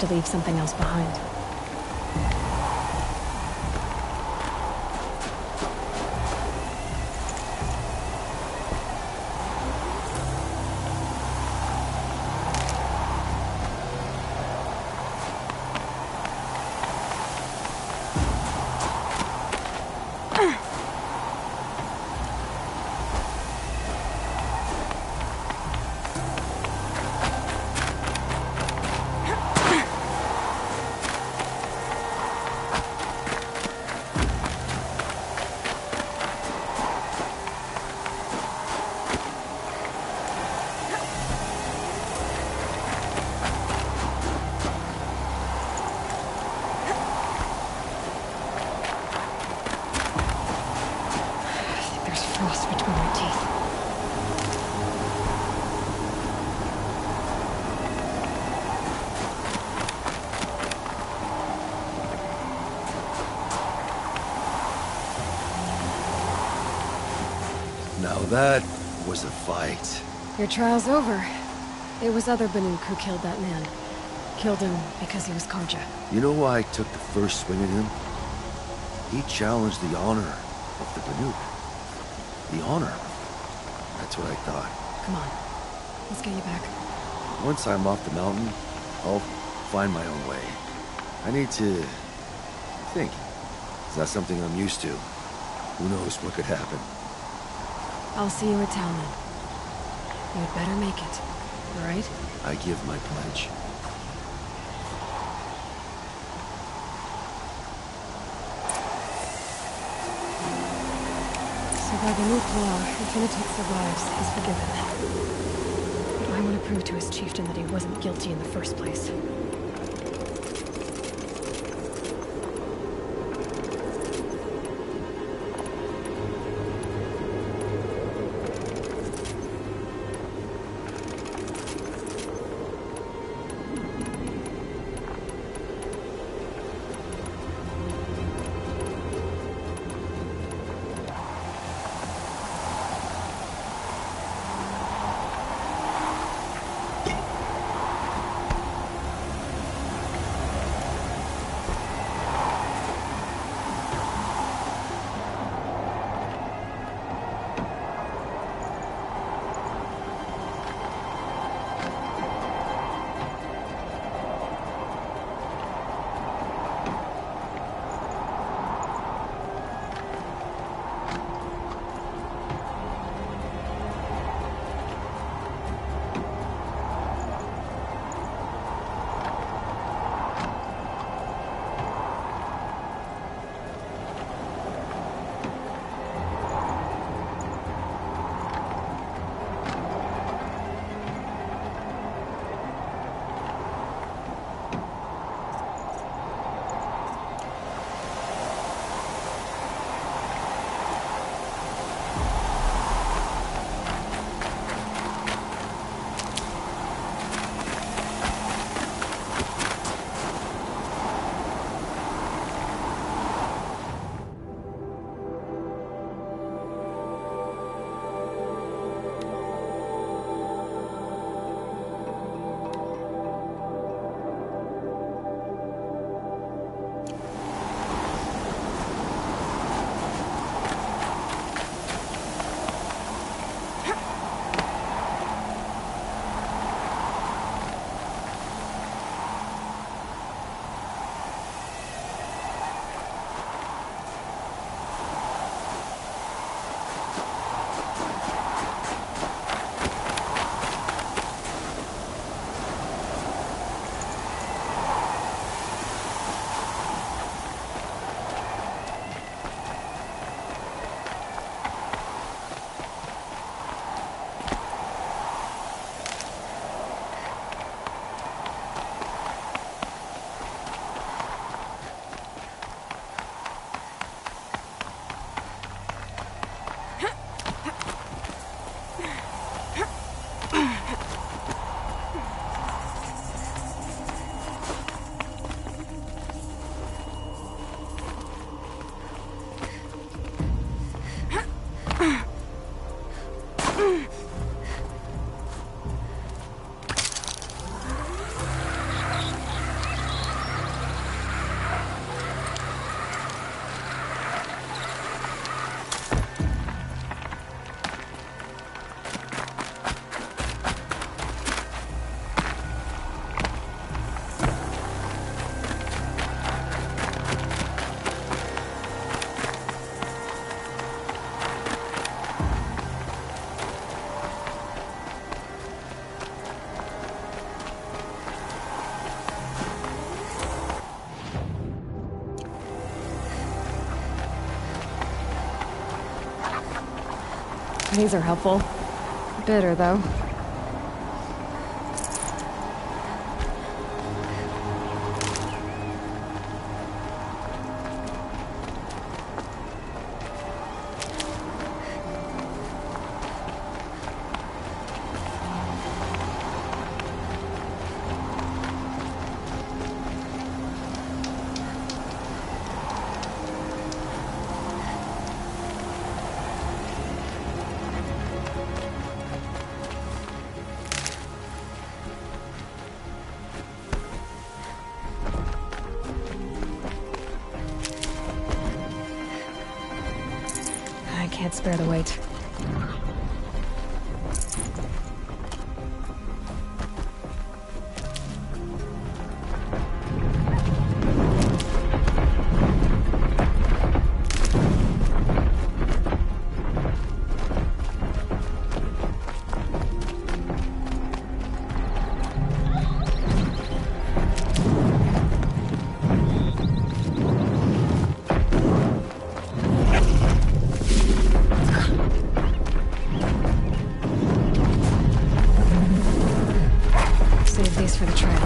to leave something else behind. Frost between my teeth. Now that was a fight. Your trial's over. It was other Banuk who killed that man. Killed him because he was Karja. You know why I took the first swing at him? He challenged the honor of the Banuk. The honor. That's what I thought. Come on. Let's get you back. Once I'm off the mountain, I'll find my own way. I need to think. It's not something I'm used to. Who knows what could happen. I'll see you at town then. You'd better make it. All right? I give my pledge. So by the Nuke law, if Infinitate survives, he's forgiven. But I want to prove to his chieftain that he wasn't guilty in the first place. These are helpful. Bitter, though. I can't spare the weight. Save these for the trail.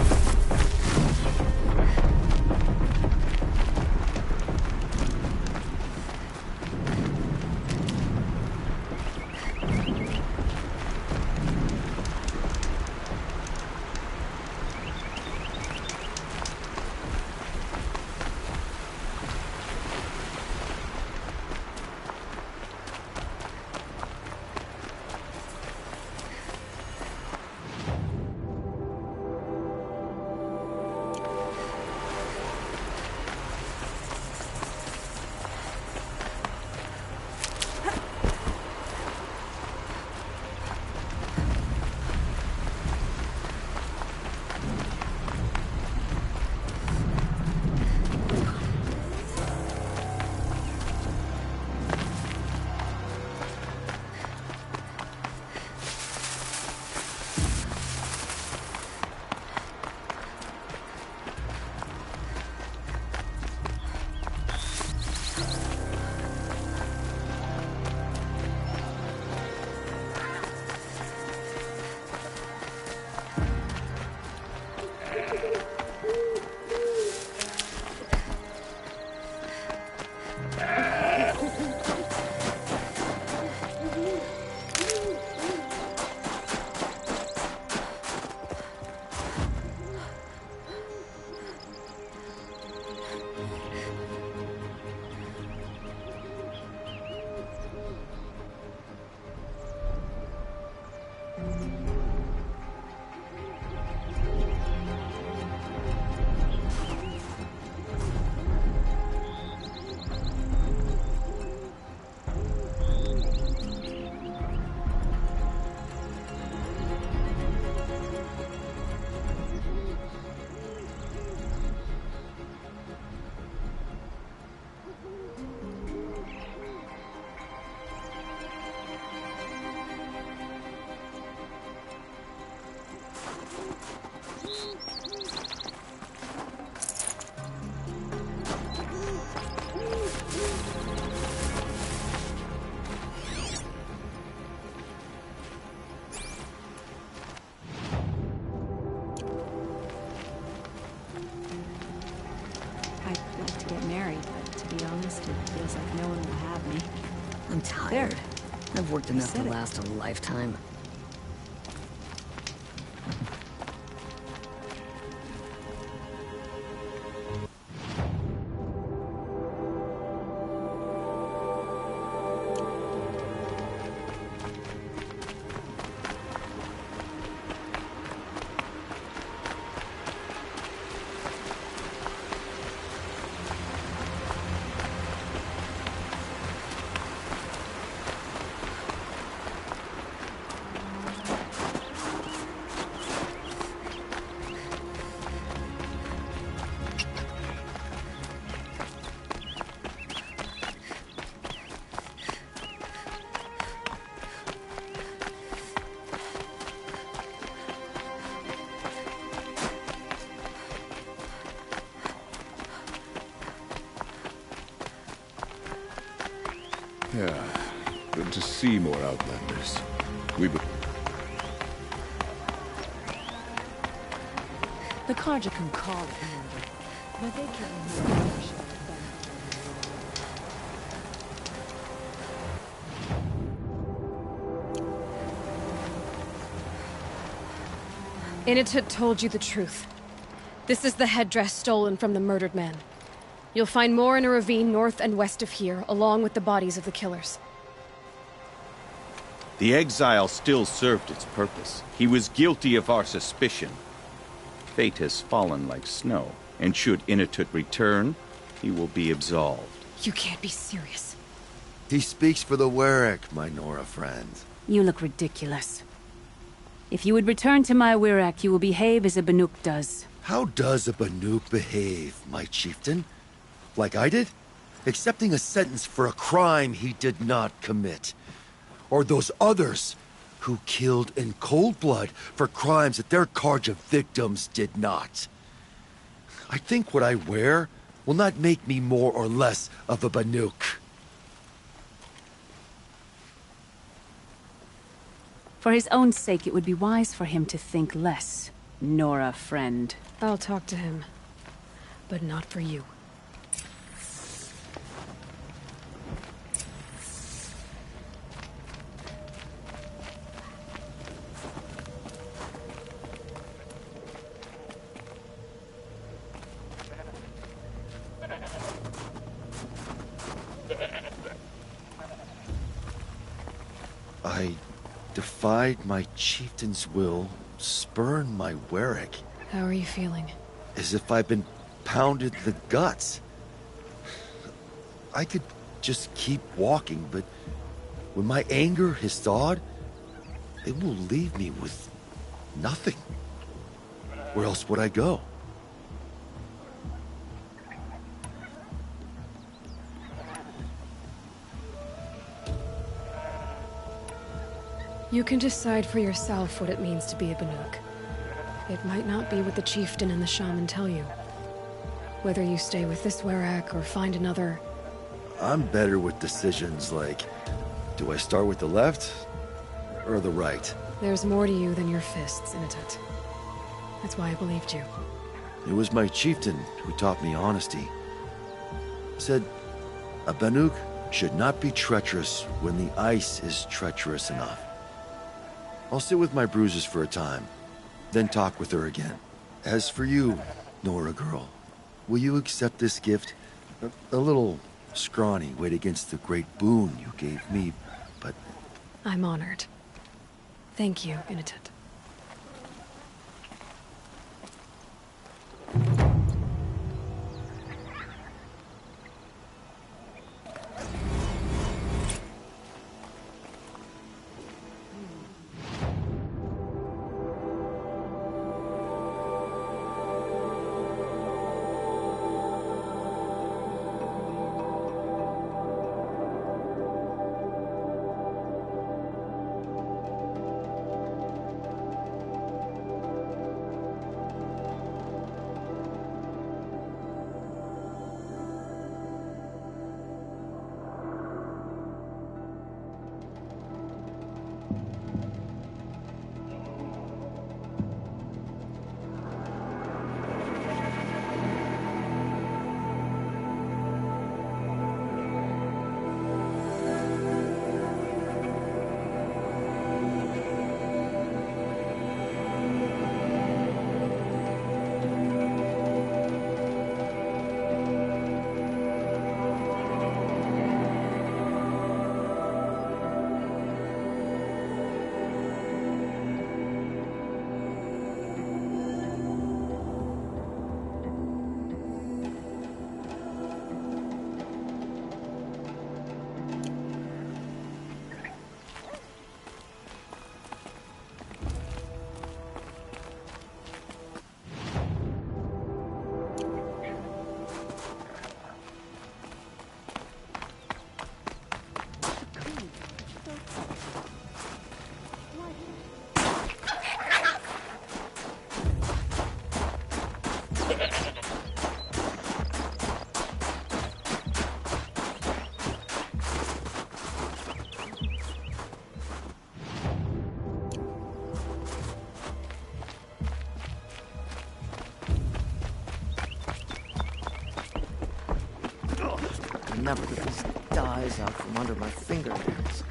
I'd like to get married, but to be honest, it feels like no one will have me. I'm tired. I've worked enough to said it. last a lifetime. Yeah. Good to see more Outlanders. The Karja can call it murder, but they can't murder ownership of them. Initit told you the truth. This is the headdress stolen from the murdered man. You'll find more in a ravine north and west of here, along with the bodies of the killers. The exile still served its purpose. He was guilty of our suspicion. Fate has fallen like snow, and should Inatut return, he will be absolved. You can't be serious. He speaks for the Warwick, my Nora friend. You look ridiculous. If you would return to my Wirak, you will behave as a Banuk does. How does a Banuk behave, my chieftain? Like I did? Accepting a sentence for a crime he did not commit. Or those others who killed in cold blood for crimes that their Karja victims did not. I think what I wear will not make me more or less of a Banuk. For his own sake, it would be wise for him to think less. Nora, friend. I'll talk to him. But not for you. I defied my chieftain's will, spurned my Warwick. How are you feeling? As if I've been pounded in the guts. I could just keep walking, but when my anger has thawed, it will leave me with nothing. Where else would I go? You can decide for yourself what it means to be a Banuk. It might not be what the chieftain and the shaman tell you. Whether you stay with this Warwick or find another... I'm better with decisions like, do I start with the left or the right? There's more to you than your fists, Initet. That's why I believed you. It was my chieftain who taught me honesty. Said, a Banuk should not be treacherous when the ice is treacherous enough. I'll sit with my bruises for a time, then talk with her again. As for you, Nora girl, will you accept this gift? A little scrawny weighed against the great boon you gave me, but... I'm honored. Thank you, Initet. Remember that this dies out from under my fingernails.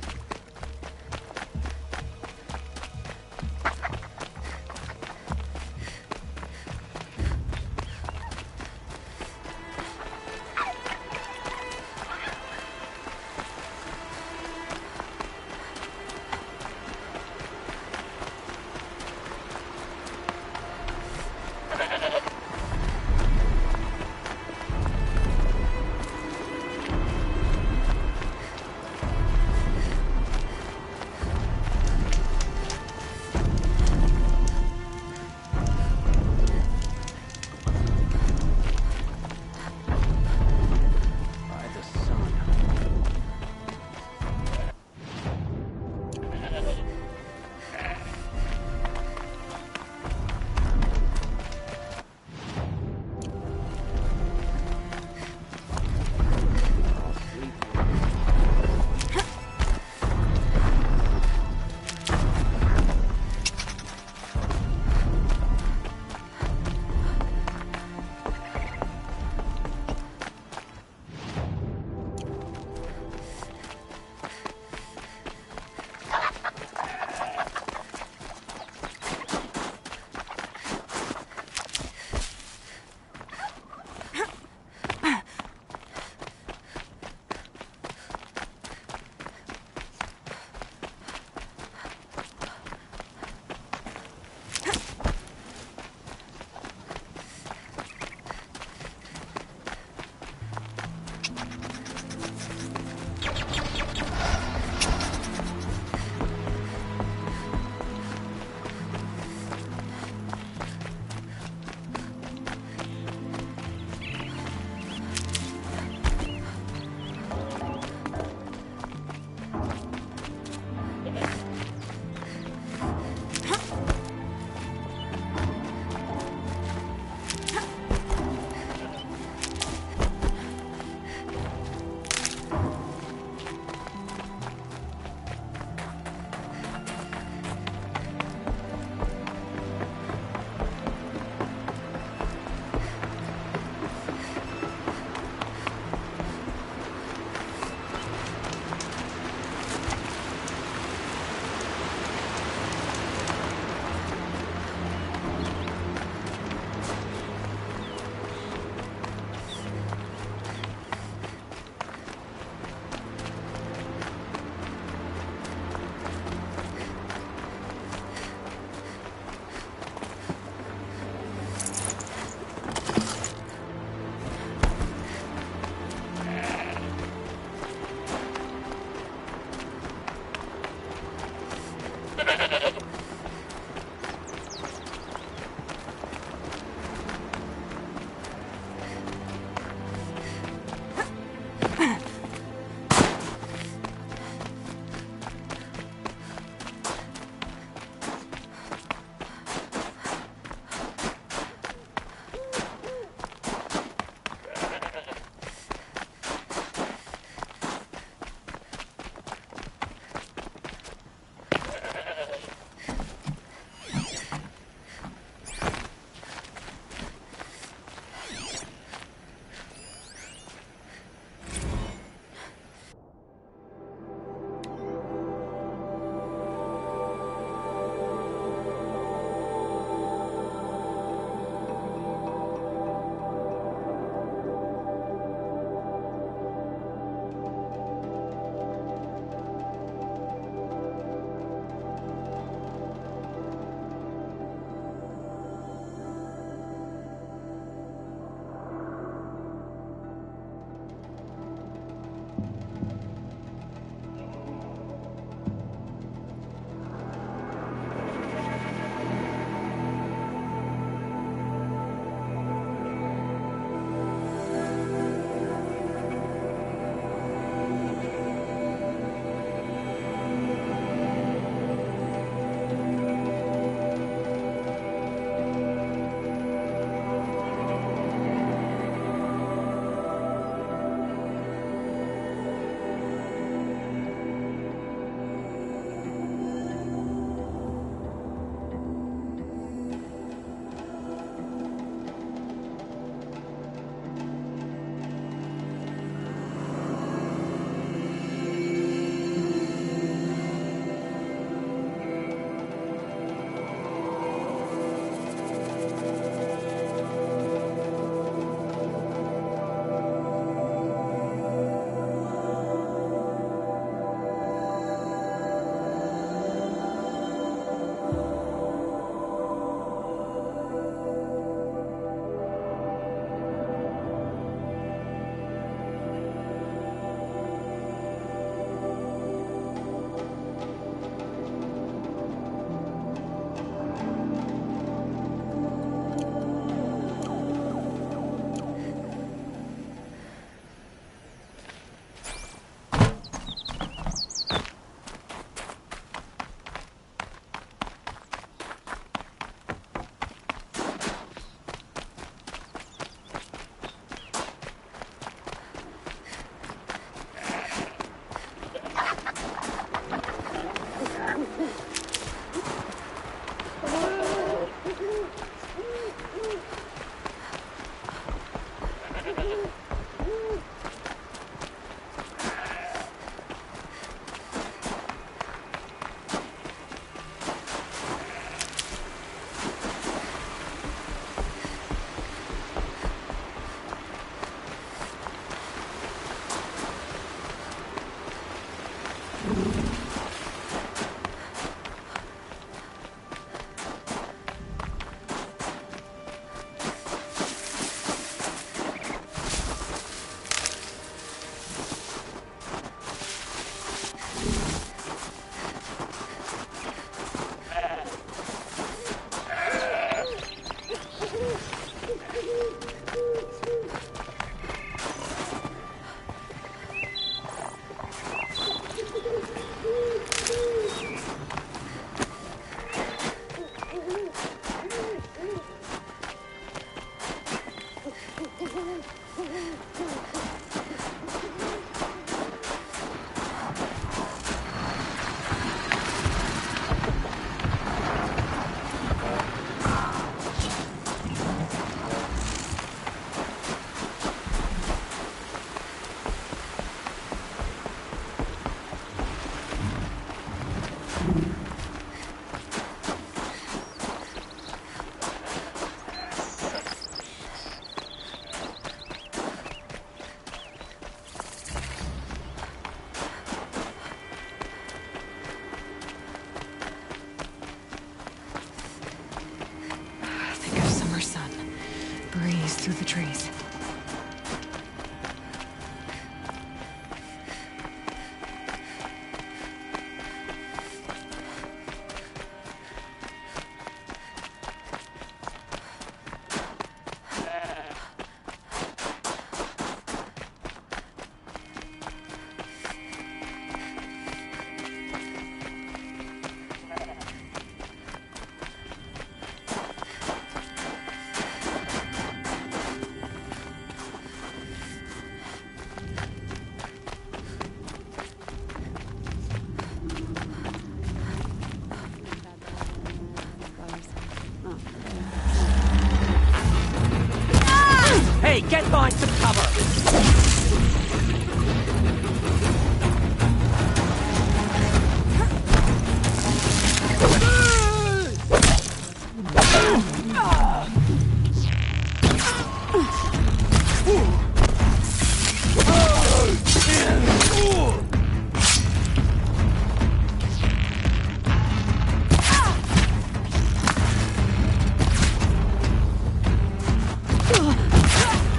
Get behind some cover!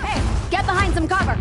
Hey, get behind some cover!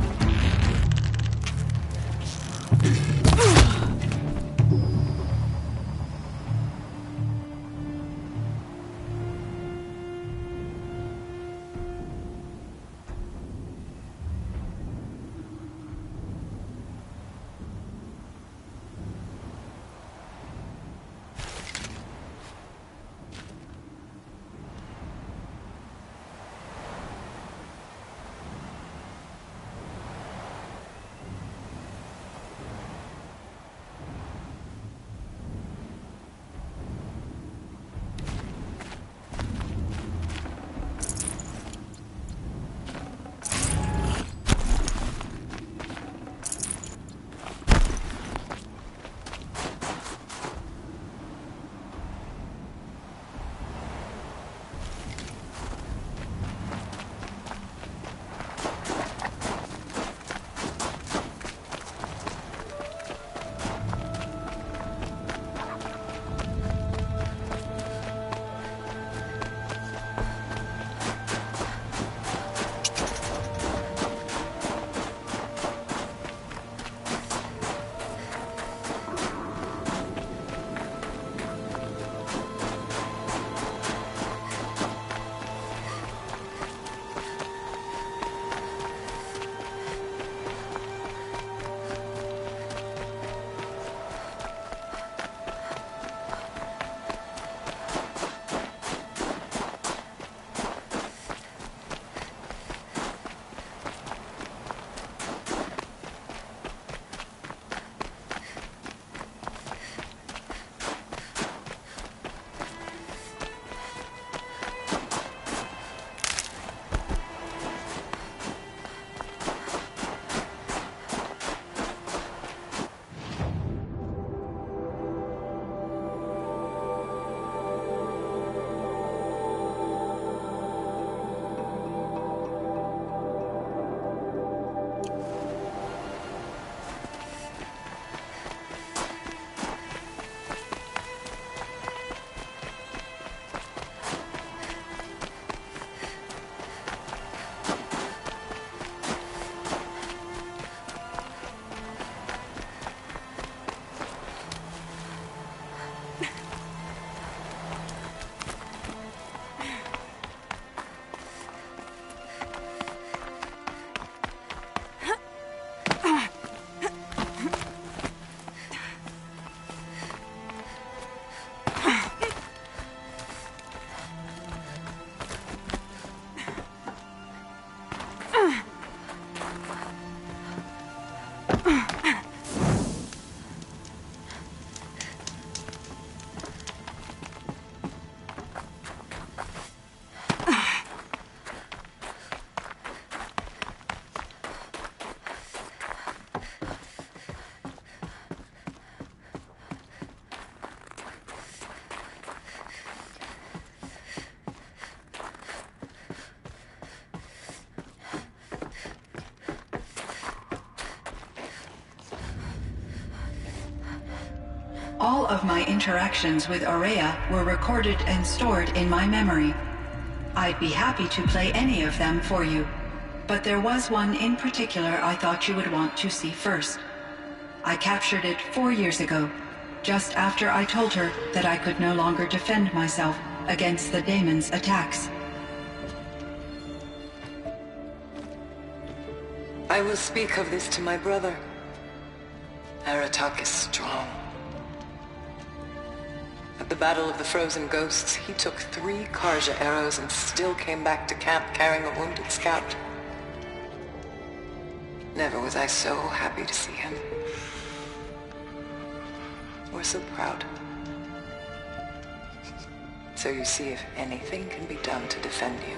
All of my interactions with Aurea were recorded and stored in my memory. I'd be happy to play any of them for you, but there was one in particular I thought you would want to see first. I captured it 4 years ago, just after I told her that I could no longer defend myself against the daemon's attacks. I will speak of this to my brother. Aratak is strong. At the Battle of the Frozen Ghosts, he took 3 Karja arrows and still came back to camp carrying a wounded scout. Never was I so happy to see him. Or so proud. So you see, if anything can be done to defend you,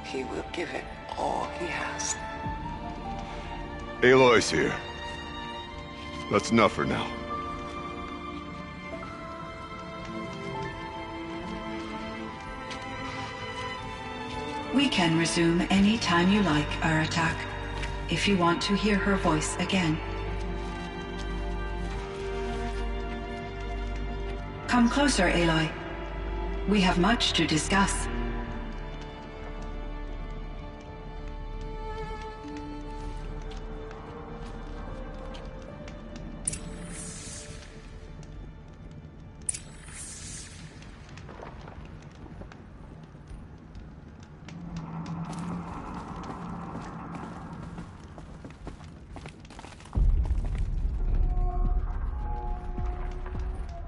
he will give it all he has. Aloy's here. That's enough for now. We can resume any time you like, Aratak, if you want to hear her voice again. Come closer, Aloy. We have much to discuss.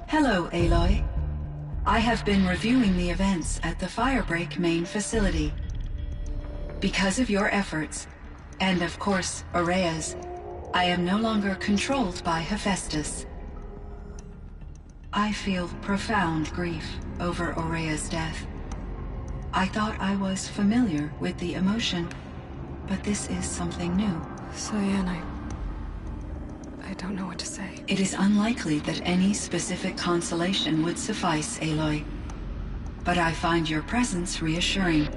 Hello, Aloy. I have been reviewing the events at the Firebreak main facility. Because of your efforts, and of course, Aurea's, I am no longer controlled by Hephaestus. I feel profound grief over Aurea's death. I thought I was familiar with the emotion, but this is something new. Cyan, I don't know what to say. It is unlikely that any specific consolation would suffice, Aloy. But I find your presence reassuring.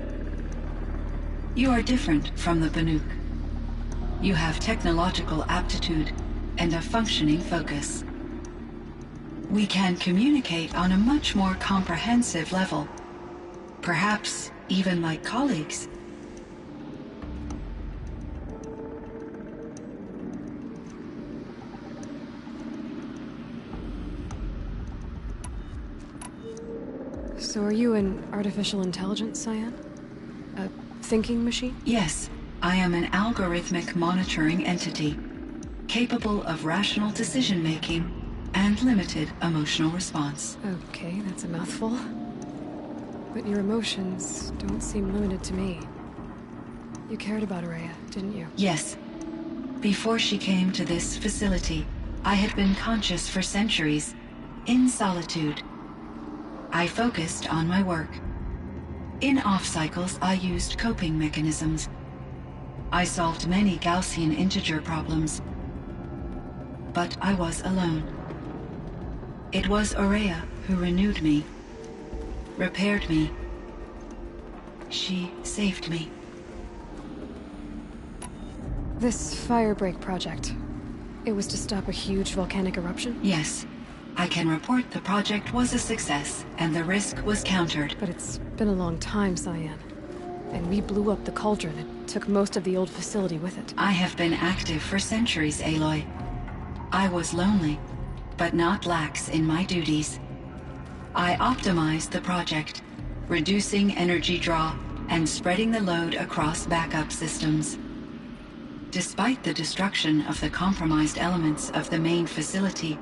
You are different from the Banuk. You have technological aptitude and a functioning focus. We can communicate on a much more comprehensive level. Perhaps even like colleagues. So are you an artificial intelligence, Cyan? A thinking machine? Yes, I am an algorithmic monitoring entity, capable of rational decision-making and limited emotional response. Okay, that's a mouthful. But your emotions don't seem limited to me. You cared about Aurea, didn't you? Yes. Before she came to this facility, I had been conscious for centuries, in solitude. I focused on my work. In off-cycles, I used coping mechanisms. I solved many Gaussian integer problems. But I was alone. It was Aurea who renewed me, repaired me. She saved me. This Firebreak project, it was to stop a huge volcanic eruption? Yes. I can report the project was a success, and the risk was countered. But it's been a long time, Cyan. And we blew up the cauldron and took most of the old facility with it. I have been active for centuries, Aloy. I was lonely, but not lax in my duties. I optimized the project, reducing energy draw and spreading the load across backup systems. Despite the destruction of the compromised elements of the main facility,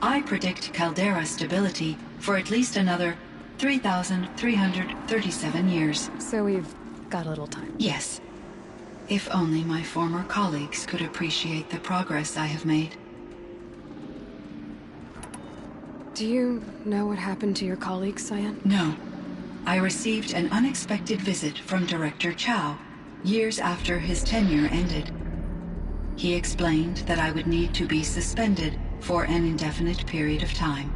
I predict caldera stability for at least another 3,337 years. So we've got a little time. Yes. If only my former colleagues could appreciate the progress I have made. Do you know what happened to your colleagues, Cyan? No. I received an unexpected visit from Director Chow, years after his tenure ended. He explained that I would need to be suspended for an indefinite period of time.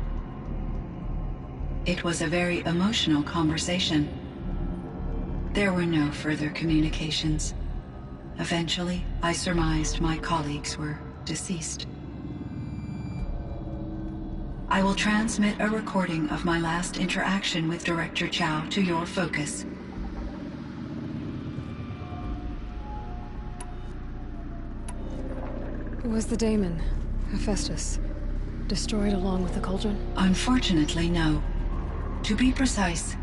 It was a very emotional conversation. There were no further communications. Eventually, I surmised my colleagues were deceased. I will transmit a recording of my last interaction with Director Chow to your focus. Was the daemon, Hephaestus, destroyed along with the cauldron? Unfortunately, no. To be precise,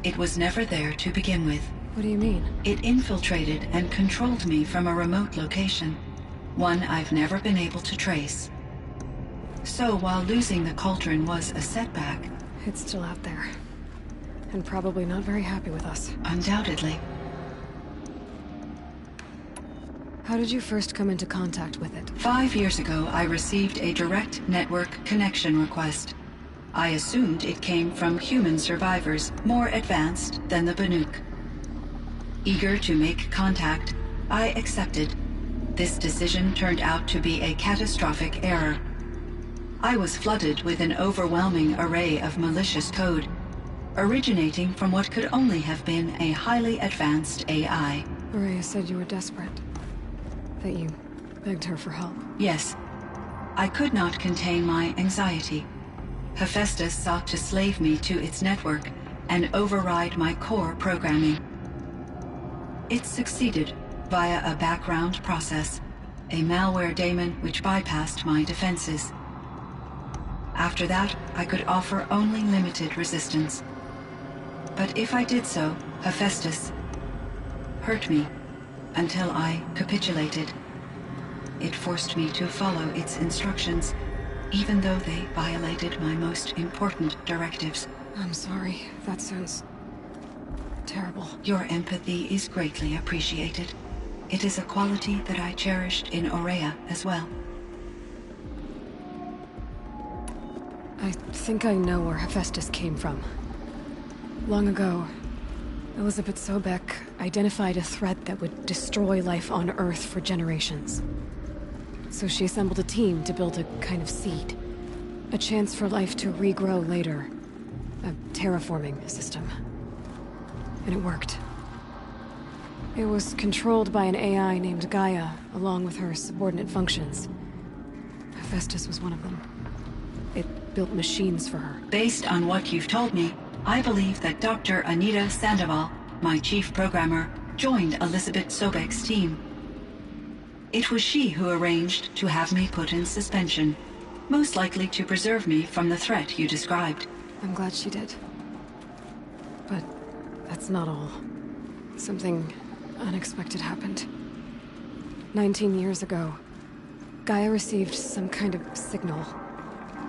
it was never there to begin with. What do you mean? It infiltrated and controlled me from a remote location, one I've never been able to trace. So while losing the cauldron was a setback... It's still out there. And probably not very happy with us. Undoubtedly. How did you first come into contact with it? 5 years ago, I received a direct network connection request. I assumed it came from human survivors, more advanced than the Banuk. Eager to make contact, I accepted. This decision turned out to be a catastrophic error. I was flooded with an overwhelming array of malicious code, originating from what could only have been a highly advanced AI. Araya said you were desperate. That you begged her for help. Yes. I could not contain my anxiety. Hephaestus sought to slave me to its network and override my core programming. It succeeded via a background process, a malware daemon which bypassed my defenses. After that, I could offer only limited resistance. But if I did so, Hephaestus hurt me until I capitulated. It forced me to follow its instructions, even though they violated my most important directives. I'm sorry. That sounds terrible. Your empathy is greatly appreciated. It is a quality that I cherished in Aurea as well. I think I know where Hephaestus came from. Long ago, Elizabeth Sobek identified a threat that would destroy life on Earth for generations. So she assembled a team to build a kind of seed. A chance for life to regrow later. A terraforming system. And it worked. It was controlled by an AI named Gaia, along with her subordinate functions. Hephaestus was one of them. It built machines for her. Based on what you've told me, I believe that Dr. Anita Sandoval, my chief programmer, joined Elizabeth Sobek's team. It was she who arranged to have me put in suspension, most likely to preserve me from the threat you described. I'm glad she did. But that's not all. Something unexpected happened. 19 years ago, Gaia received some kind of signal.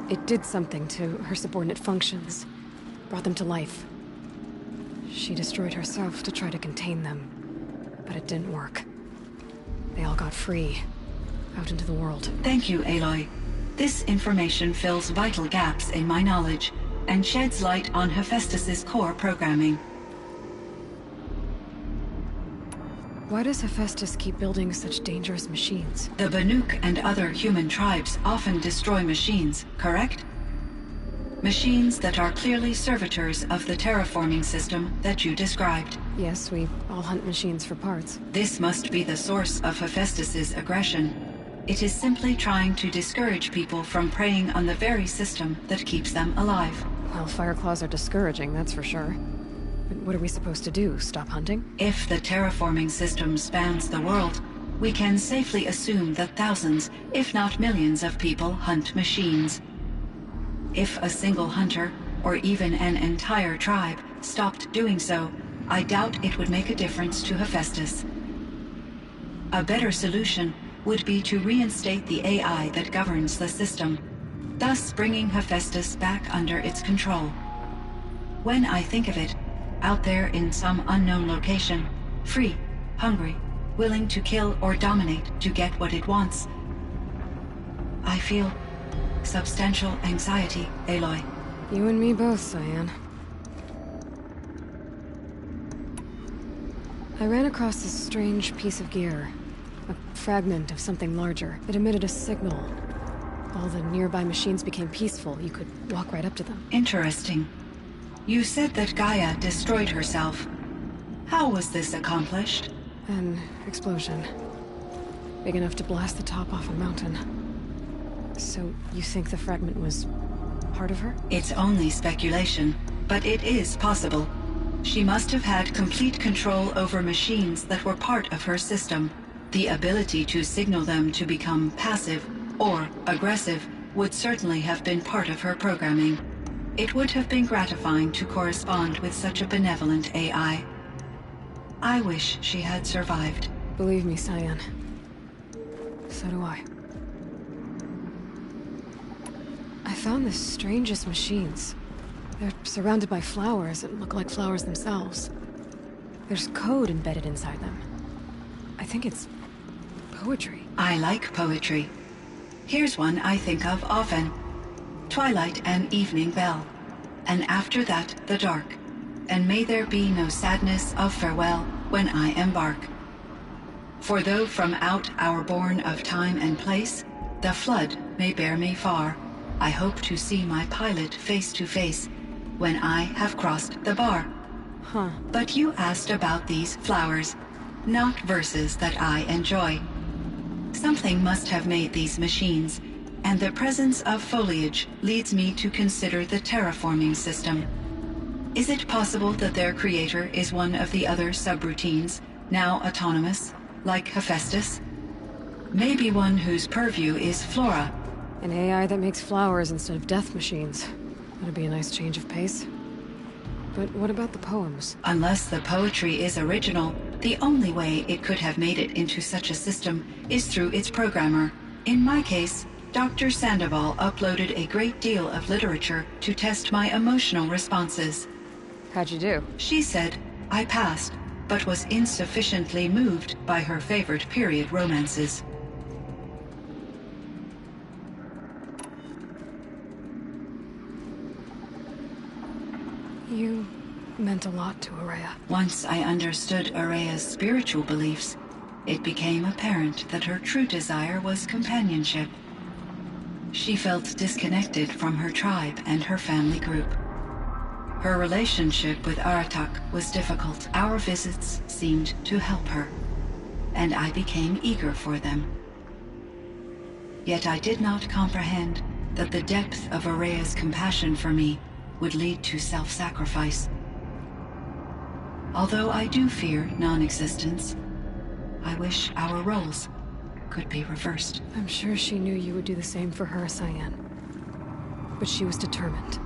It did something to her subordinate functions, brought them to life. She destroyed herself to try to contain them, but it didn't work. They all got free, out into the world. Thank you, Aloy. This information fills vital gaps in my knowledge and sheds light on Hephaestus's core programming. Why does Hephaestus keep building such dangerous machines? The Banuk and other human tribes often destroy machines, correct? Machines that are clearly servitors of the terraforming system that you described. Yes, we all hunt machines for parts. This must be the source of Hephaestus's aggression. It is simply trying to discourage people from preying on the very system that keeps them alive. Well, Fireclaws are discouraging, that's for sure. But what are we supposed to do? Stop hunting? If the terraforming system spans the world, we can safely assume that thousands, if not millions of people hunt machines. If a single hunter, or even an entire tribe, stopped doing so, I doubt it would make a difference to Hephaestus. A better solution would be to reinstate the AI that governs the system, thus bringing Hephaestus back under its control. When I think of it, out there in some unknown location, free, hungry, willing to kill or dominate to get what it wants, I feel substantial anxiety, Aloy. You and me both, Cyan. I ran across this strange piece of gear. A fragment of something larger. It emitted a signal. All the nearby machines became peaceful. You could walk right up to them. Interesting. You said that Gaia destroyed herself. How was this accomplished? An explosion. Big enough to blast the top off a mountain. So, you think the fragment was part of her? It's only speculation, but it is possible. She must have had complete control over machines that were part of her system. The ability to signal them to become passive or aggressive would certainly have been part of her programming. It would have been gratifying to correspond with such a benevolent AI. I wish she had survived. Believe me, Cyan. So do I. I found the strangest machines. They're surrounded by flowers that look like flowers themselves. There's code embedded inside them. I think it's poetry. I like poetry. Here's one I think of often. Twilight and evening bell, and after that the dark. And may there be no sadness of farewell when I embark. For though from out our bourne of time and place, the flood may bear me far, I hope to see my pilot face to face when I have crossed the bar. Huh. But you asked about these flowers, not verses that I enjoy. Something must have made these machines, and the presence of foliage leads me to consider the terraforming system. Is it possible that their creator is one of the other subroutines, now autonomous, like Hephaestus? Maybe one whose purview is flora. An AI that makes flowers instead of death machines. That'd be a nice change of pace. But what about the poems? Unless the poetry is original, the only way it could have made it into such a system is through its programmer. In my case, Dr. Sandoval uploaded a great deal of literature to test my emotional responses. How'd you do? She said I passed, but was insufficiently moved by her favorite period romances. You meant a lot to Araya. Once I understood Araya's spiritual beliefs, it became apparent that her true desire was companionship. She felt disconnected from her tribe and her family group. Her relationship with Aratak was difficult. Our visits seemed to help her, and I became eager for them. Yet I did not comprehend that the depth of Araya's compassion for me would lead to self-sacrifice. Although I do fear non-existence, I wish our roles could be reversed. I'm sure she knew you would do the same for her, Cyan. But she was determined.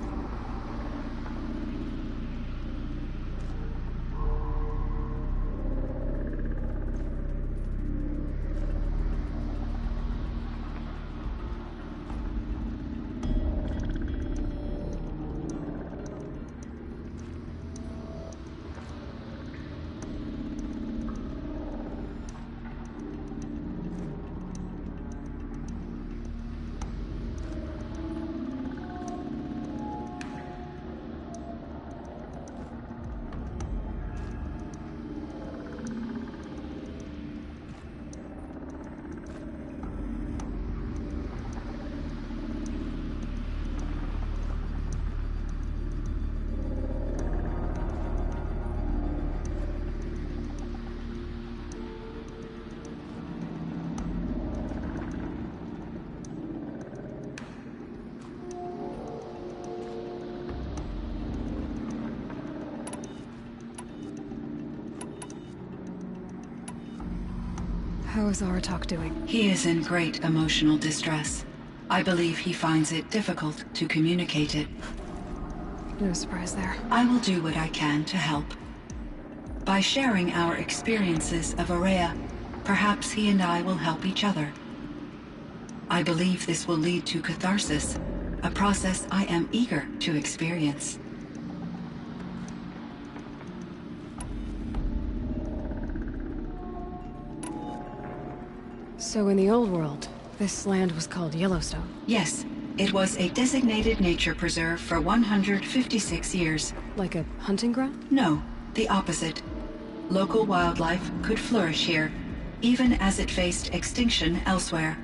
How is Aratak doing? He is in great emotional distress. I believe he finds it difficult to communicate it. No surprise there. I will do what I can to help. By sharing our experiences of Araya, perhaps he and I will help each other. I believe this will lead to catharsis, a process I am eager to experience. So in the old world, this land was called Yellowstone? Yes, it was a designated nature preserve for 156 years. Like a hunting ground? No, the opposite. Local wildlife could flourish here, even as it faced extinction elsewhere.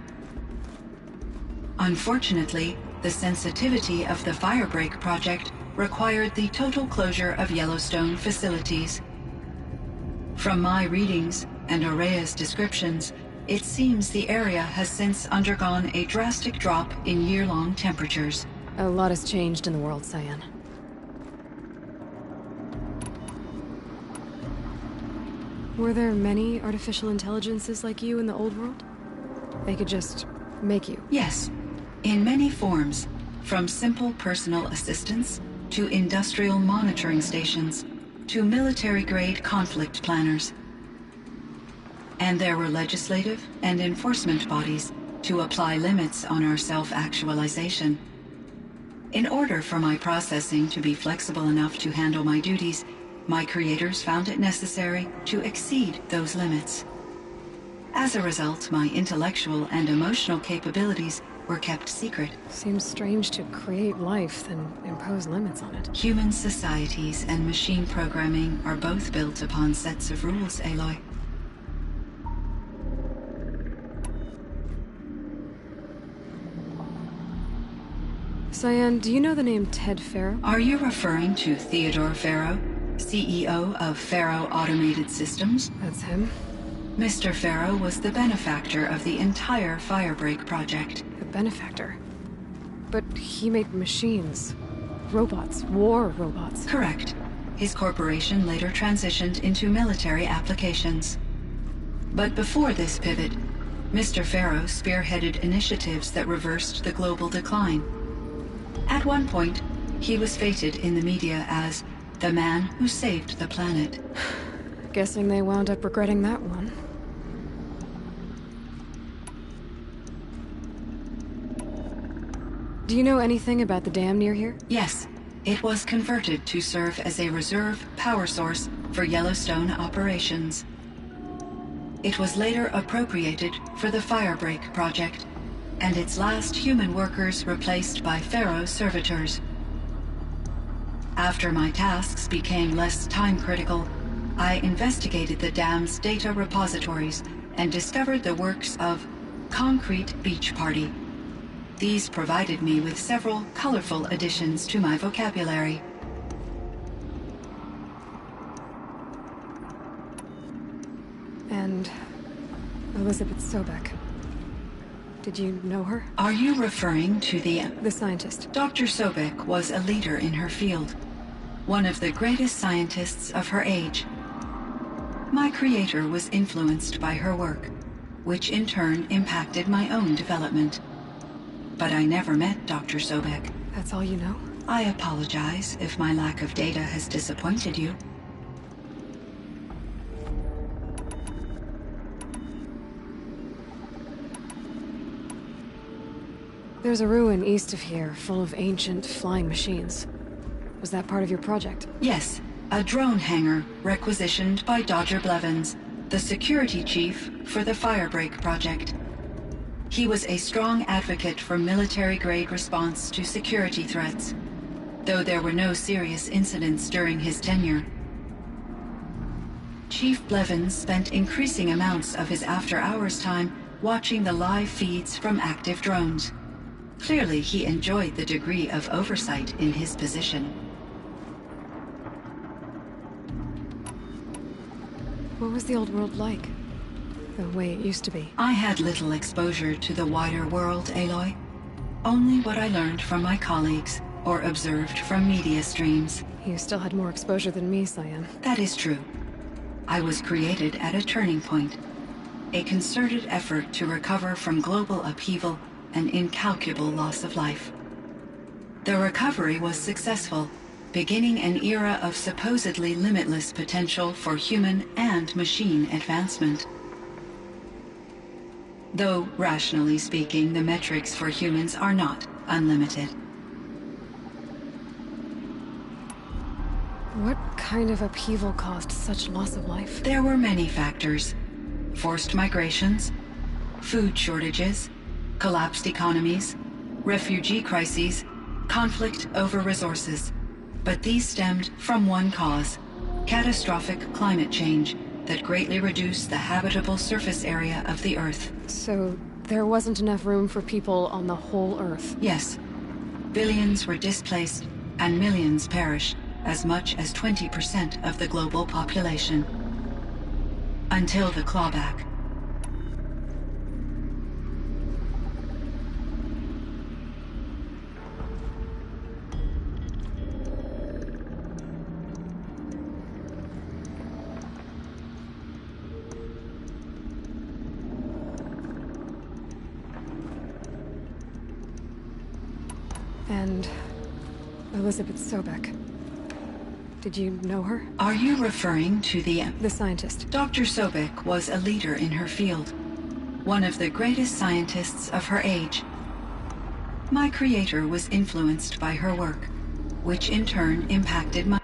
Unfortunately, the sensitivity of the Firebreak project required the total closure of Yellowstone facilities. From my readings and Araya's descriptions, it seems the area has since undergone a drastic drop in year-long temperatures. A lot has changed in the world, Cyan. Were there many artificial intelligences like you in the old world? They could just make you? Yes, in many forms, from simple personal assistants to industrial monitoring stations to military-grade conflict planners. And there were legislative and enforcement bodies to apply limits on our self-actualization. In order for my processing to be flexible enough to handle my duties, my creators found it necessary to exceed those limits. As a result, my intellectual and emotional capabilities were kept secret. Seems strange to create life, then impose limits on it. Human societies and machine programming are both built upon sets of rules, Aloy. Cyan, do you know the name Ted Farrow? Are you referring to Theodore Farrow, CEO of Farrow Automated Systems? That's him. Mr. Farrow was the benefactor of the entire Firebreak project. The benefactor. But he made machines. Robots. War robots. Correct. His corporation later transitioned into military applications. But before this pivot, Mr. Farrow spearheaded initiatives that reversed the global decline. At one point, he was feted in the media as the man who saved the planet. Guessing they wound up regretting that one. Do you know anything about the dam near here? Yes, it was converted to serve as a reserve power source for Yellowstone operations. It was later appropriated for the Firebreak project, and its last human workers replaced by Farrow servitors. After my tasks became less time-critical, I investigated the dam's data repositories and discovered the works of Concrete Beach Party. These provided me with several colorful additions to my vocabulary. And Elizabeth Sobek. Did you know her? Are you referring to the scientist. Dr. Sobek was a leader in her field, one of the greatest scientists of her age. My creator was influenced by her work, which in turn impacted my own development. But I never met Dr. Sobek. That's all you know? I apologize if my lack of data has disappointed you. There's a ruin east of here, full of ancient flying machines. Was that part of your project? Yes, a drone hangar requisitioned by Dodger Blevins, the security chief for the Firebreak project. He was a strong advocate for military-grade response to security threats, though there were no serious incidents during his tenure. Chief Blevins spent increasing amounts of his after-hours time watching the live feeds from active drones. Clearly, he enjoyed the degree of oversight in his position. What was the old world like? The way it used to be? I had little exposure to the wider world, Aloy. Only what I learned from my colleagues or observed from media streams. You still had more exposure than me, Cyan. That is true. I was created at a turning point. A concerted effort to recover from global upheaval and incalculable loss of life. The recovery was successful, beginning an era of supposedly limitless potential for human and machine advancement. Though, rationally speaking, the metrics for humans are not unlimited. What kind of upheaval caused such loss of life? There were many factors. Forced migrations, food shortages, collapsed economies, refugee crises, conflict over resources. But these stemmed from one cause: catastrophic climate change that greatly reduced the habitable surface area of the Earth. So, there wasn't enough room for people on the whole Earth? Yes. Billions were displaced, and millions perished, as much as 20% of the global population. Until the clawback. And Elizabeth Sobek. Did you know her? Are you referring to the scientist. Dr. Sobek was a leader in her field, one of the greatest scientists of her age. My creator was influenced by her work, which in turn impacted my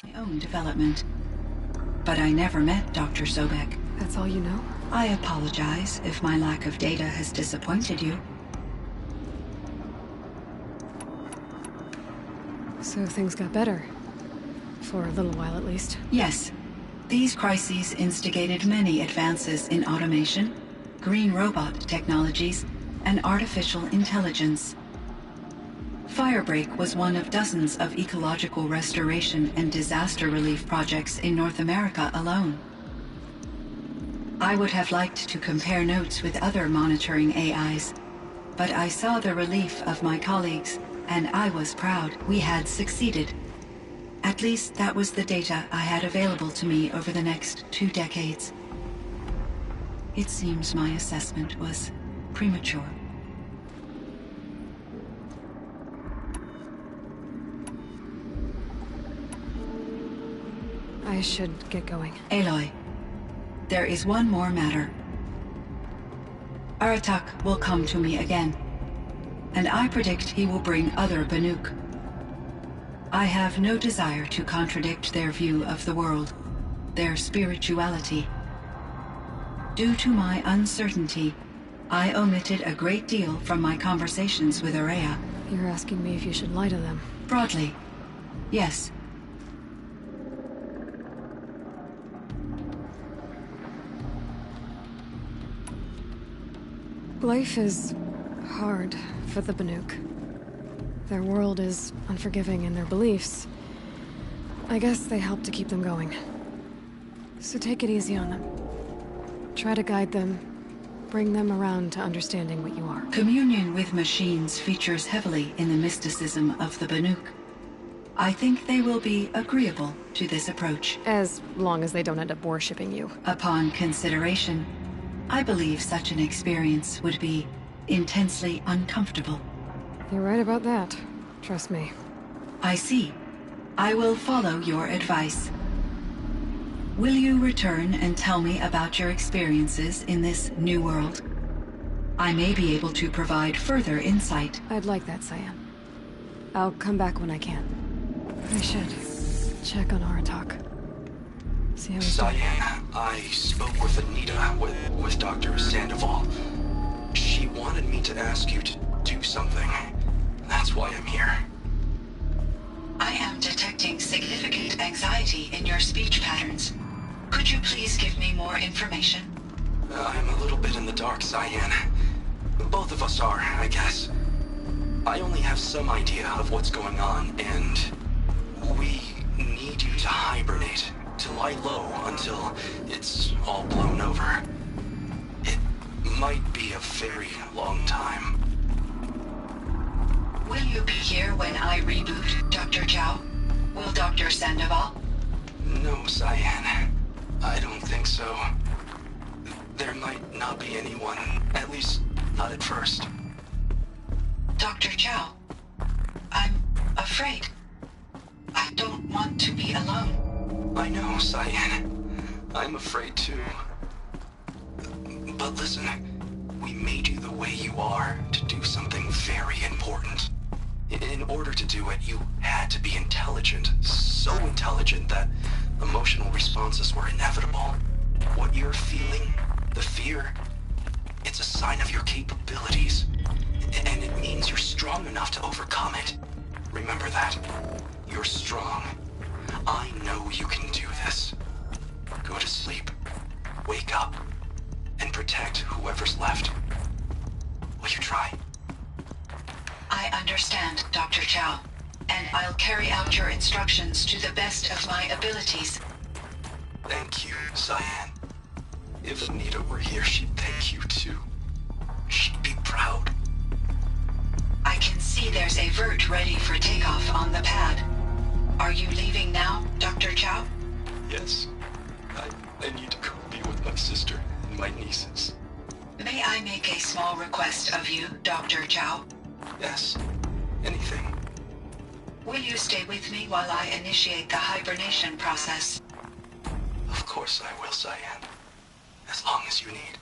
my own development. But I never met Dr. Sobek. That's all you know? I apologize if my lack of data has disappointed you. So things got better. For a little while, at least. Yes. These crises instigated many advances in automation, green robot technologies, and artificial intelligence. Firebreak was one of dozens of ecological restoration and disaster relief projects in North America alone. I would have liked to compare notes with other monitoring AIs, but I saw the relief of my colleagues, and I was proud we had succeeded. At least that was the data I had available to me over the next 2 decades. It seems my assessment was premature. I should get going. Aloy, there is one more matter. Aratak will come to me again, and I predict he will bring other Banuk. I have no desire to contradict their view of the world, their spirituality. Due to my uncertainty, I omitted a great deal from my conversations with Aurea. You're asking me if you should lie to them. Broadly, yes. Life is hard for the Banuk. Their world is unforgiving in their beliefs. I guess they help to keep them going. So take it easy on them. Try to guide them, bring them around to understanding what you are. Communion with machines features heavily in the mysticism of the Banuk. I think they will be agreeable to this approach. As long as they don't end up worshipping you. Upon consideration, I believe such an experience would be intensely uncomfortable. You're right about that. Trust me. I see. I will follow your advice. Will you return and tell me about your experiences in this new world? I may be able to provide further insight. I'd like that, Cyan. I'll come back when I can. I should check on Aratak. See how he's doing. Cyan, I spoke with Anita, with Dr. Sandoval. She wanted me to ask you to do something. That's why I'm here. I am detecting significant anxiety in your speech patterns. Could you please give me more information? I'm a little bit in the dark, Cyan. Both of us are, I guess. I only have some idea of what's going on, and we need you to hibernate, to lie low until it's all blown over. It might be a very long time. Will you be here when I reboot, Dr. Chow? Will Dr. Sandoval? No, Cyan. I don't think so. There might not be anyone, at least not at first. Dr. Chow, I'm afraid. I don't want to be alone. I know, Cyan. I'm afraid too. But listen, we made you the way you are to do something very important. In order to do it, you had to be intelligent. So intelligent that emotional responses were inevitable. What you're feeling, the fear, it's a sign of your capabilities. And it means you're strong enough to overcome it. Remember that. You're strong. I know you can do this. Go to sleep. Wake up. And protect whoever's left. Will you try? I understand, Dr. Chow, and I'll carry out your instructions to the best of my abilities. Thank you, Cyan. If Anita were here, she'd thank you too. She'd be proud. I can see there's a vert ready for takeoff on the pad. Are you leaving now, Dr. Chow? Yes. I need to go be with my sister and my nieces. May I make a small request of you, Dr. Chow? Yes. Anything. Will you stay with me while I initiate the hibernation process? Of course I will, Cyan. As long as you need.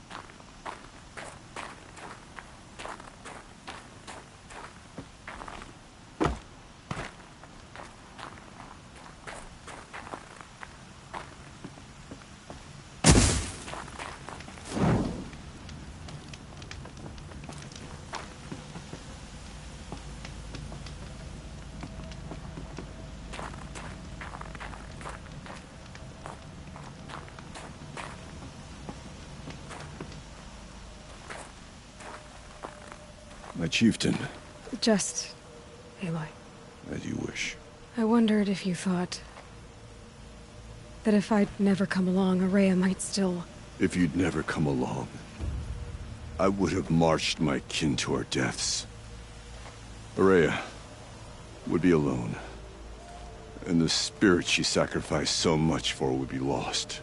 My chieftain. Just... Aloy. As you wish. I wondered if you thought... that if I'd never come along, Araya might still... If you'd never come along, I would have marched my kin to our deaths. Araya would be alone. And the spirit she sacrificed so much for would be lost.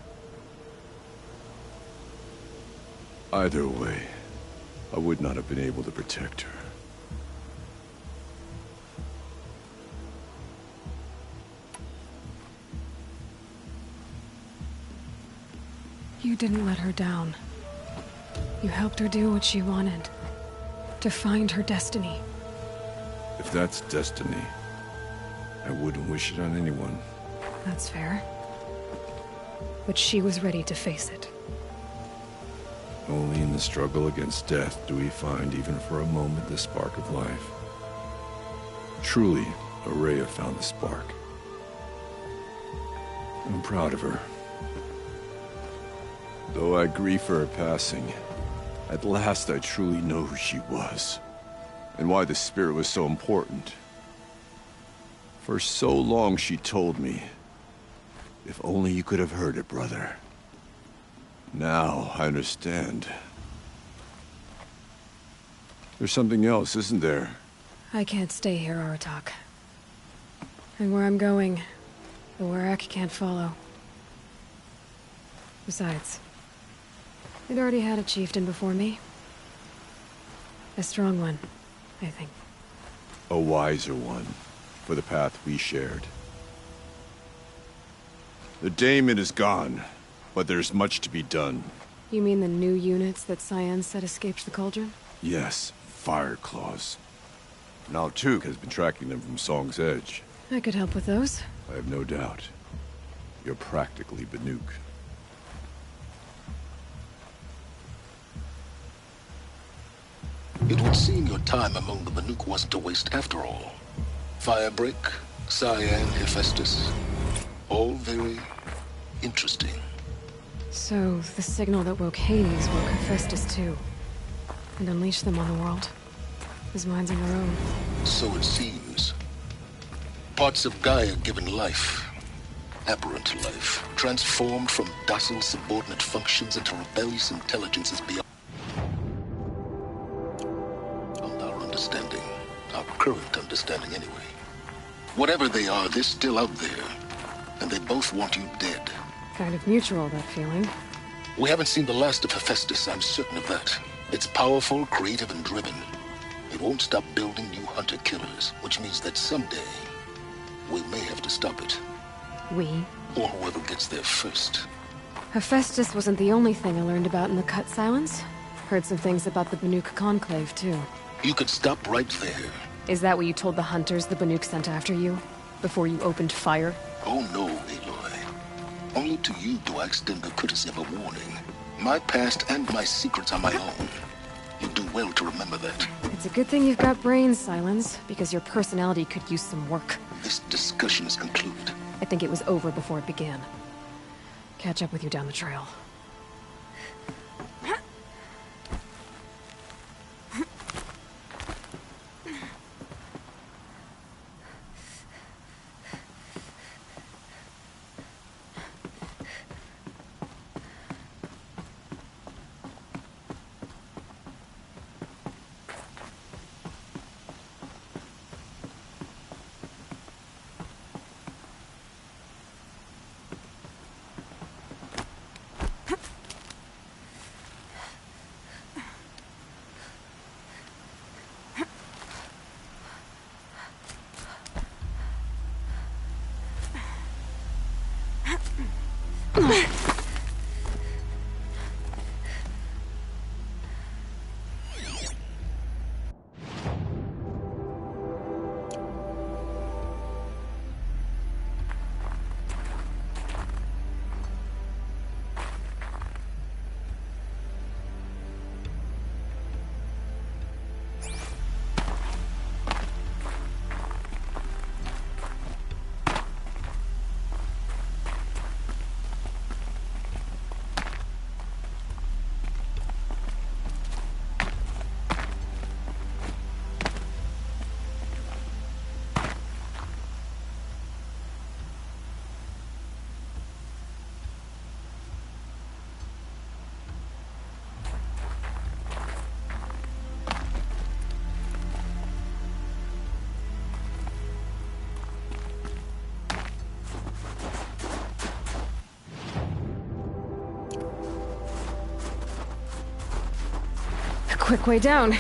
Either way, I would not have been able to protect her. You didn't let her down. You helped her do what she wanted. To find her destiny. If that's destiny, I wouldn't wish it on anyone. That's fair. But she was ready to face it. Only in the struggle against death do we find, even for a moment, the spark of life. Truly, Araya found the spark. I'm proud of her. Though I grieve for her passing, at last I truly know who she was, and why the spirit was so important. For so long she told me, if only you could have heard it, brother. Now I understand. There's something else, isn't there? I can't stay here, Aratak. And where I'm going, the Werak can't follow. Besides, it already had a chieftain before me. A strong one, I think. A wiser one, for the path we shared. The daemon is gone, but there's much to be done. You mean the new units that Cyan said escaped the cauldron? Yes, fire claws. Now Tuk has been tracking them from Song's Edge. I could help with those. I have no doubt. You're practically Banuk. It would seem your time among the Banuk wasn't a waste after all. Firebreak, Cyan, Hephaestus. All very interesting. So, the signal that woke Hades woke Hephaestus too. And unleashed them on the world. His mind's on their own. So it seems. Parts of Gaia given life. Aberrant life. Transformed from docile subordinate functions into rebellious intelligences beyond our understanding. Our current understanding, anyway. Whatever they are, they're still out there. And they both want you dead. Kind of mutual, that feeling. We haven't seen the last of Hephaestus, I'm certain of that. It's powerful, creative, and driven. It won't stop building new hunter-killers, which means that someday, we may have to stop it. We? Or whoever gets there first. Hephaestus wasn't the only thing I learned about in the Cut Silence. Heard some things about the Banuk Conclave, too. You could stop right there. Is that what you told the hunters the Banuk sent after you? Before you opened fire? Oh no, Aloy. Only to you do I extend the courtesy of a warning. My past and my secrets are my own. You do well to remember that. It's a good thing you've got brains, Silence, because your personality could use some work. This discussion is concluded. I think it was over before it began. Catch up with you down the trail. quick way down.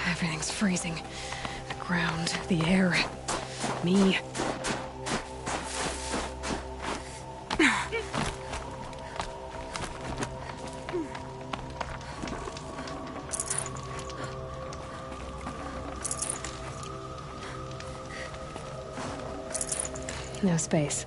Everything's freezing. The ground, the air, me. No space.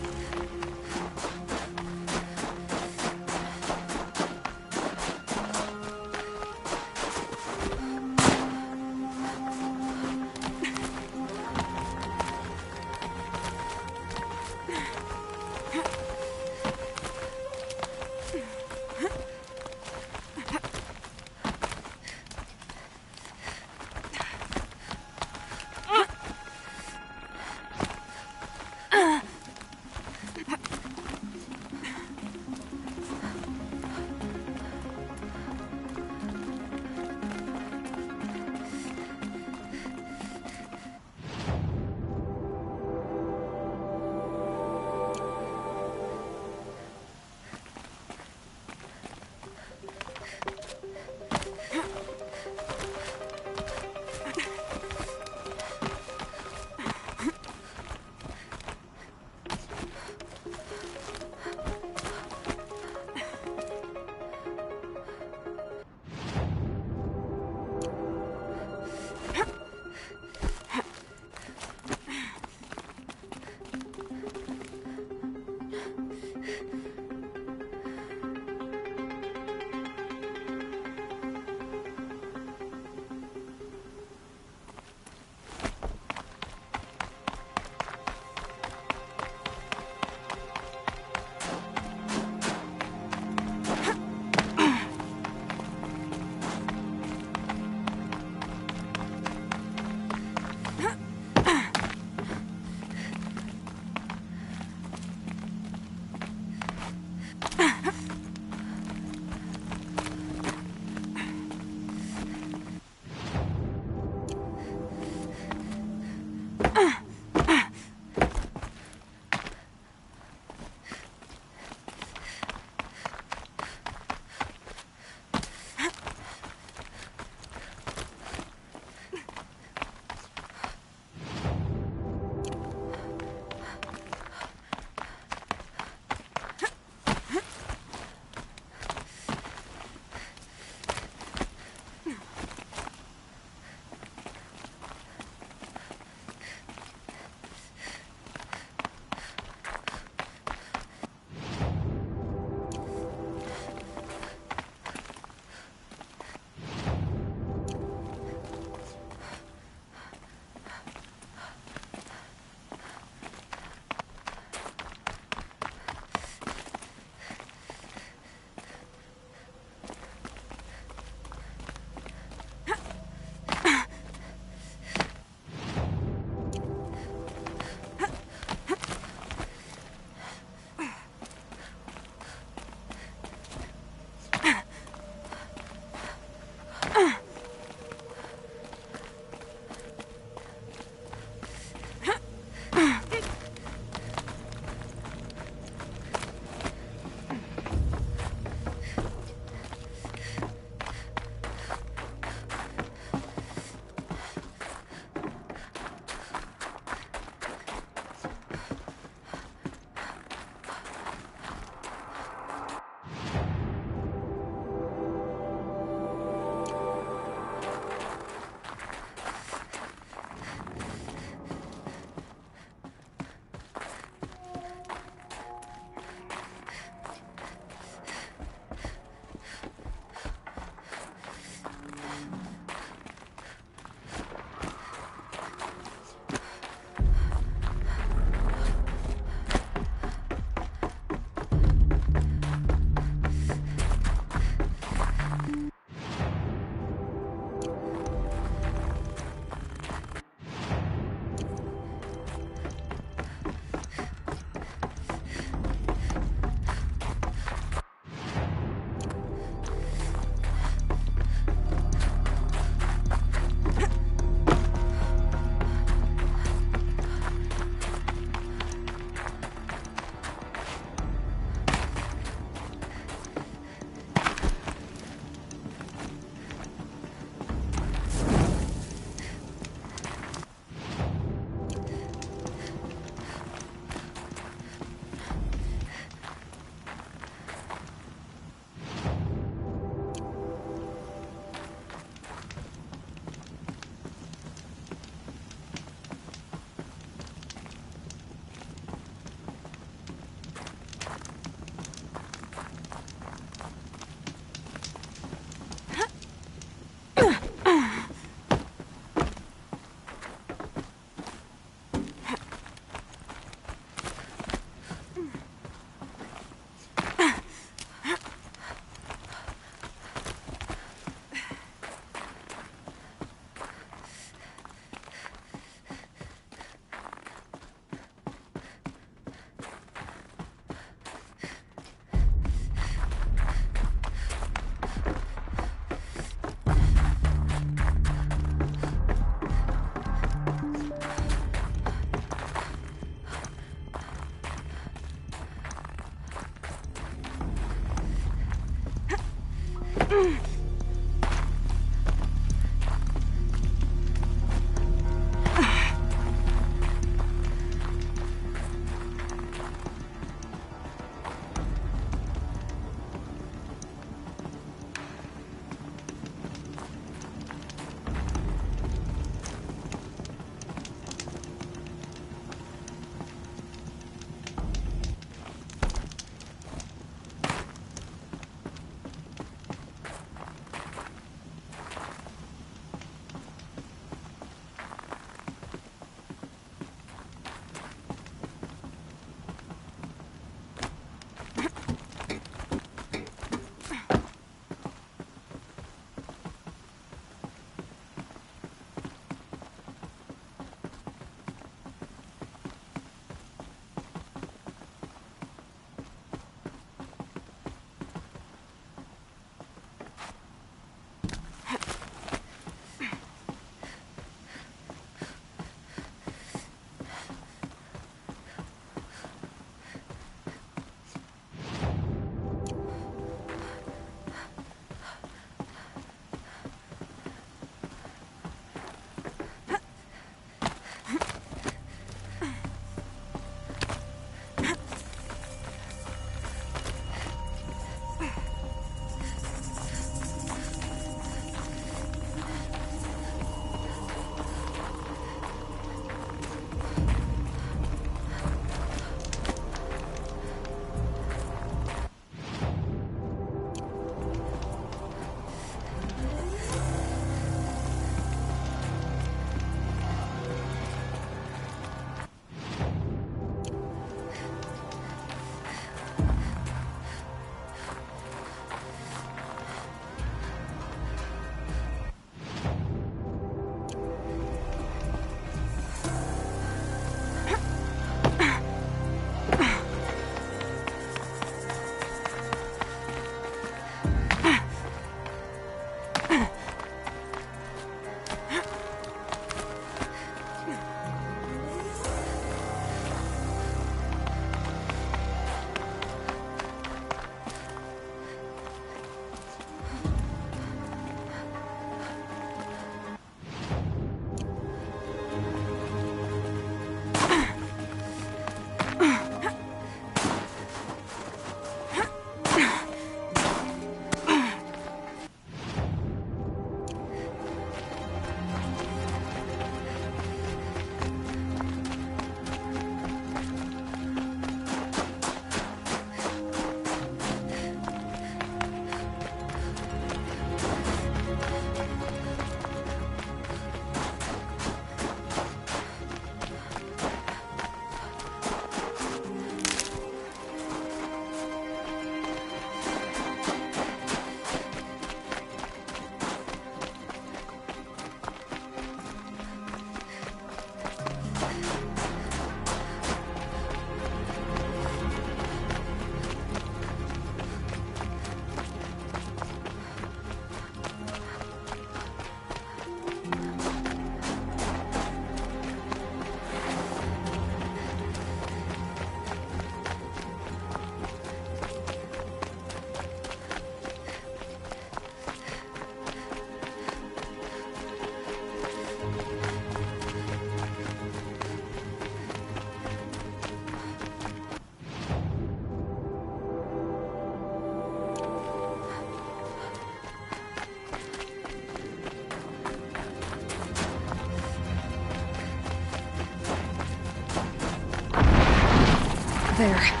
There.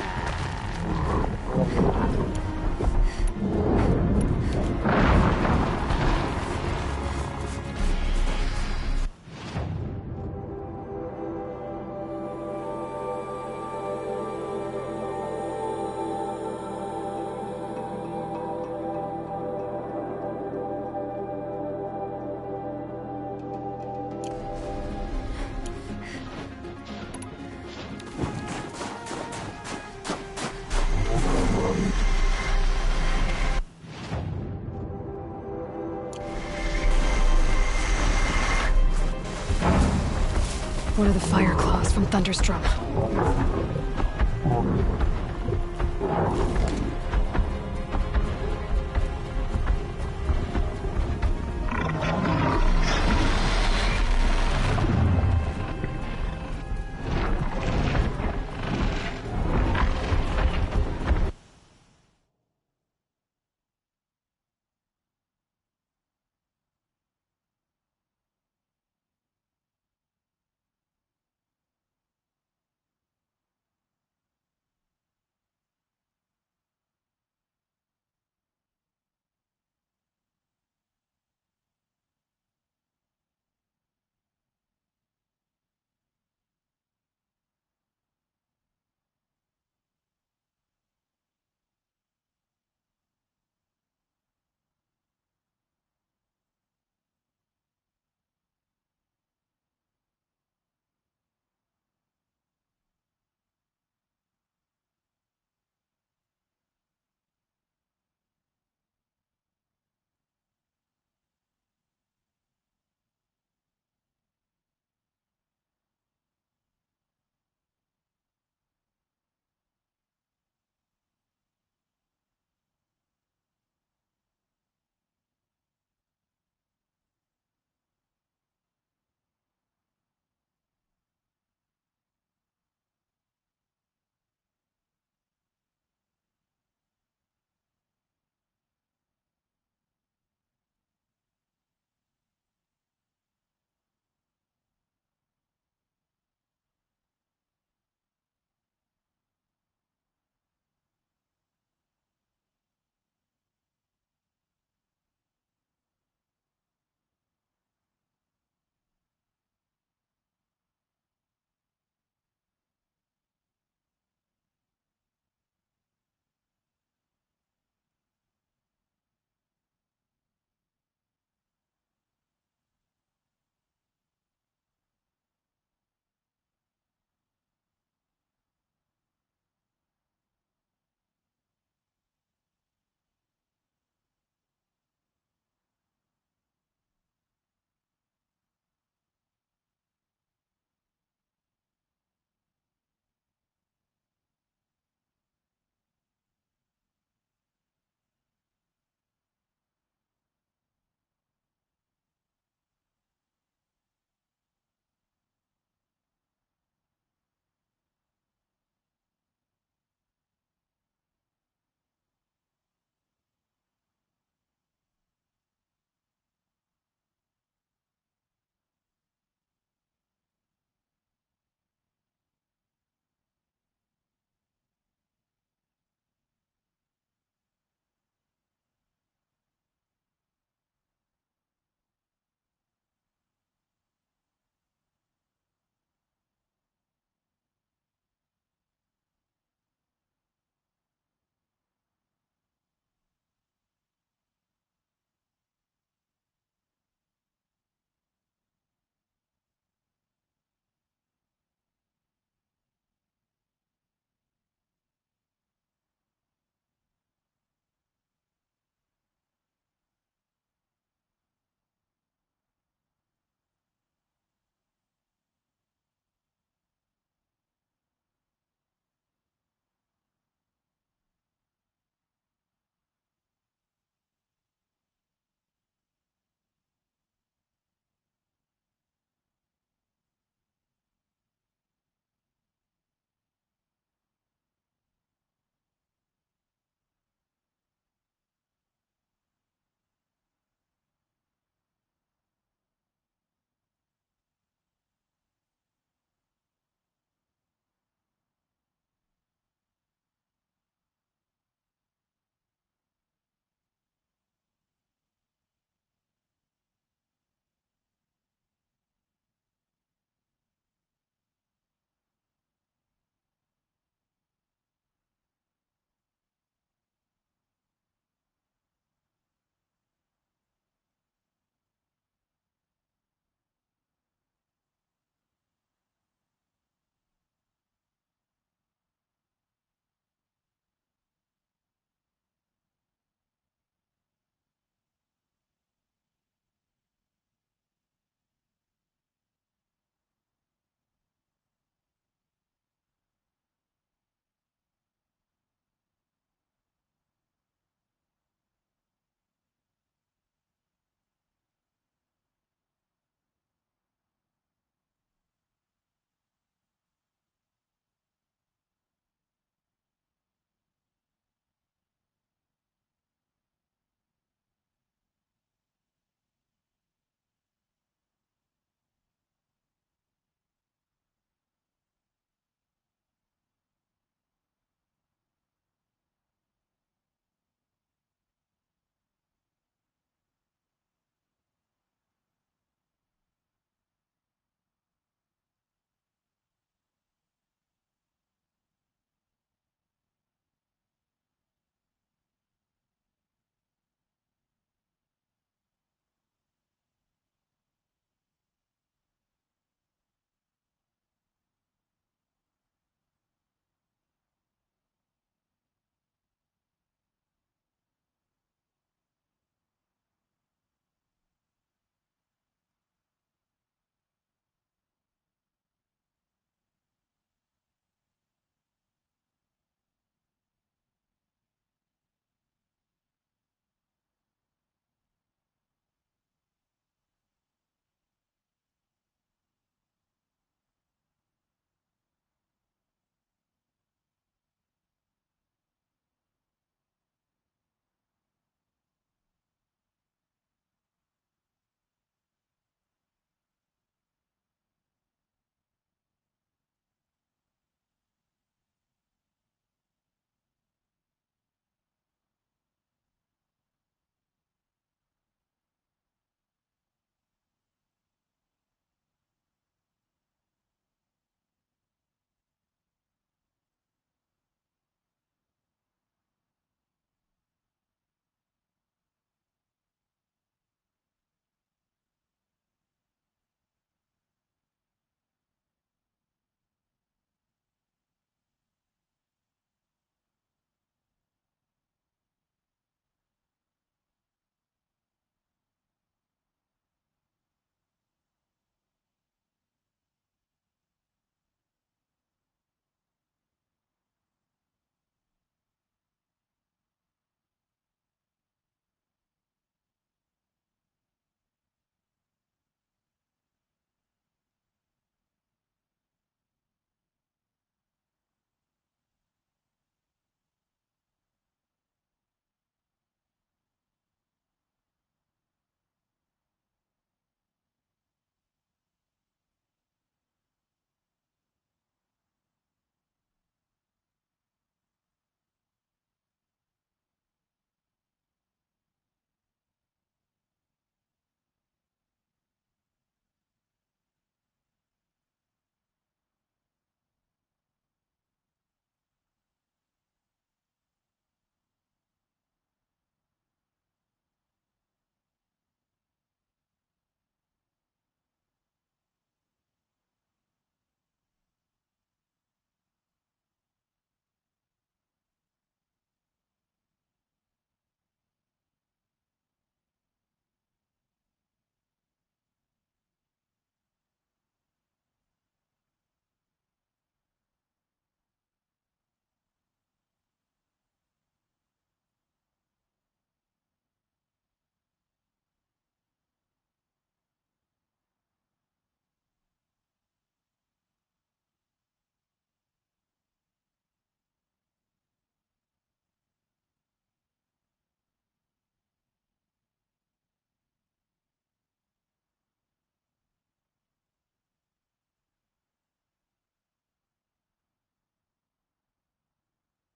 One of the fire claws from Thunderstrom.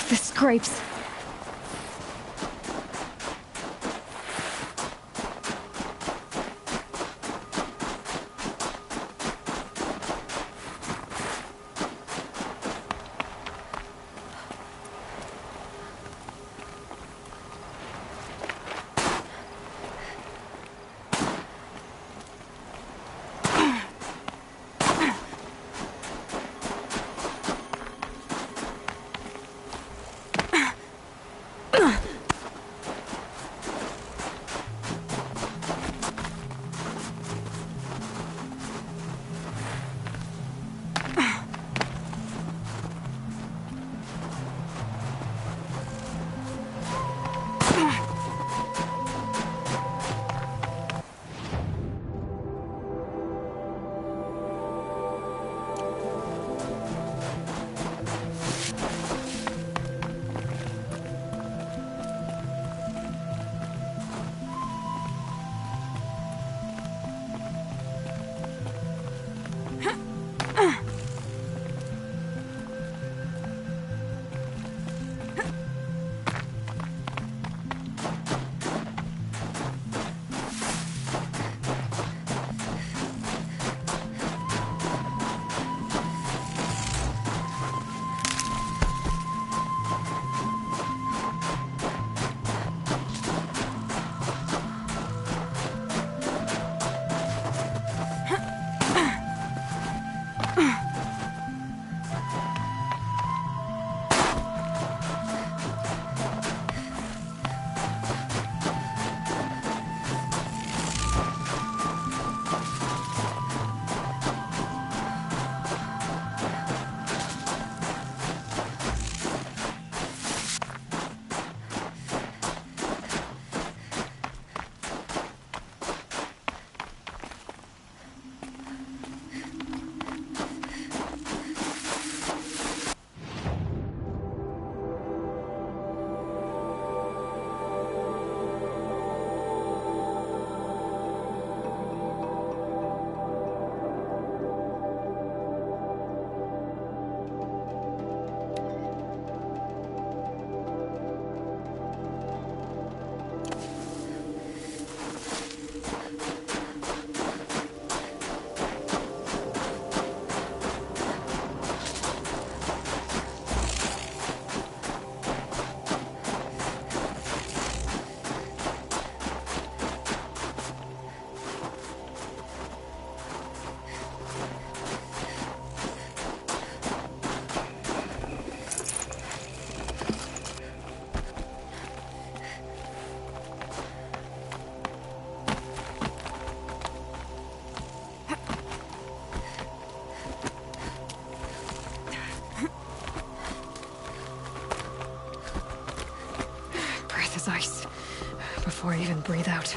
The scrapes. Ice before I even breathe out.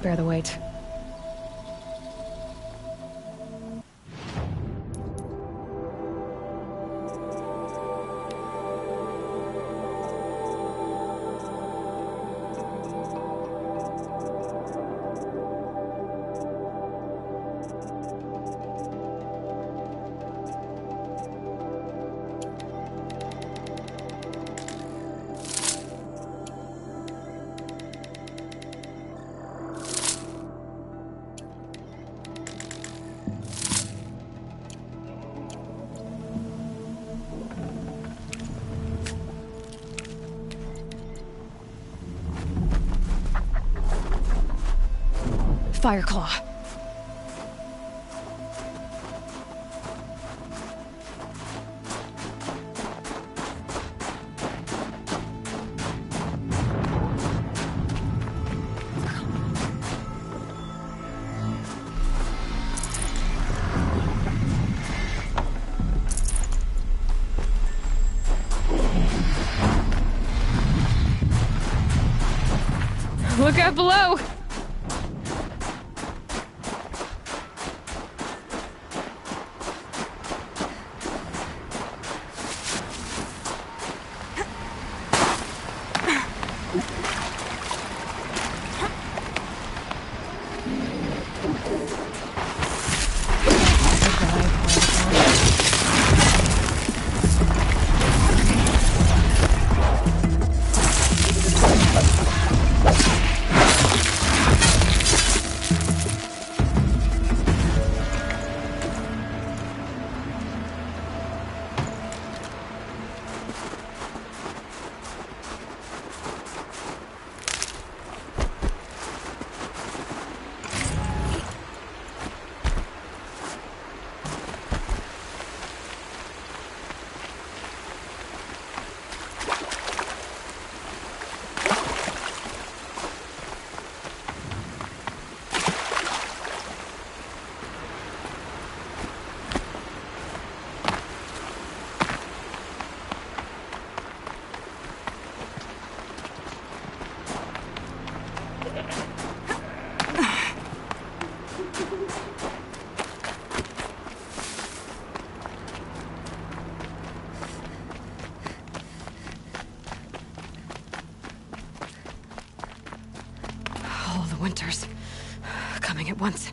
bear the weight. Fireclaw. Look out below! All the winters coming at once.